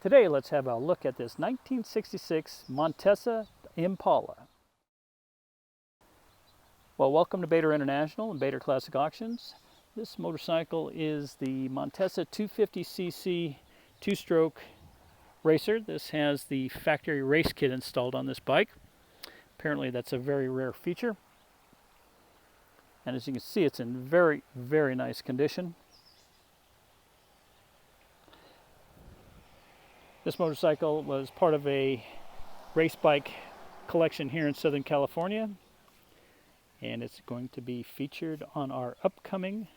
Today, let's have a look at this 1966 Montesa Impala. Well, welcome to Bader International and Bader Classic Auctions. This motorcycle is the Montesa 250cc two-stroke racer. This has the factory race kit installed on this bike. Apparently that's a very rare feature. And as you can see, it's in very, very nice condition. This motorcycle was part of a race bike collection here in Southern California, and it's going to be featured on our upcoming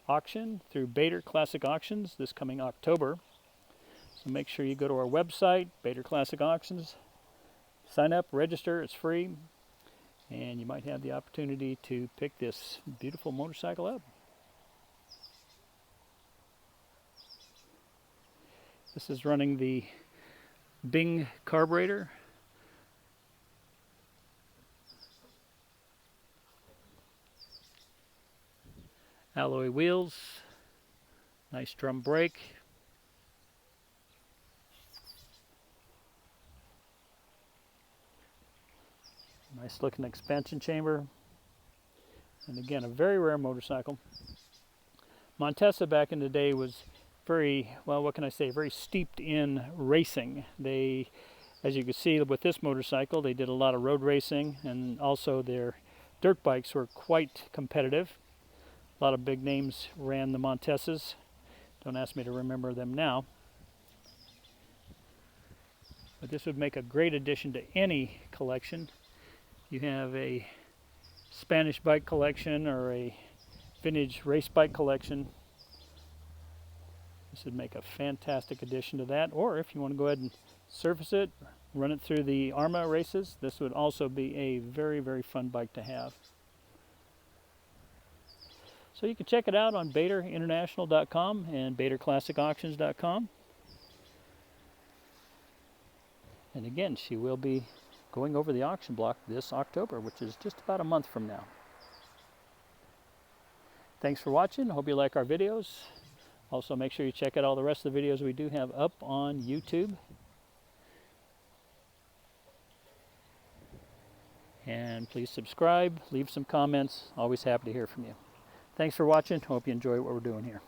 auction through Bader Classic Auctions this coming October. So make sure you go to our website, Bader Classic Auctions, sign up, register, it's free, and you might have the opportunity to pick this beautiful motorcycle up. This is running the Bing carburetor. Alloy wheels, nice drum brake. Nice looking expansion chamber. And again, a very rare motorcycle. Montesa back in the day was very, well, what can I say, very steeped in racing. They, as you can see with this motorcycle, they did a lot of road racing, and also their dirt bikes were quite competitive. A lot of big names ran the Montesas. Don't ask me to remember them now. But this would make a great addition to any collection. You have a Spanish bike collection or a vintage race bike collection. This would make a fantastic addition to that. Or if you want to go ahead and surface it, run it through the ARMA races, this would also be a very, very fun bike to have. So you can check it out on baderinternational.com and baderclassicauctions.com. And again, she will be going over the auction block this October, which is just about a month from now. Thanks for watching. Hope you like our videos. Also, make sure you check out all the rest of the videos we do have up on YouTube. And please subscribe, leave some comments. Always happy to hear from you. Thanks for watching. Hope you enjoy what we're doing here.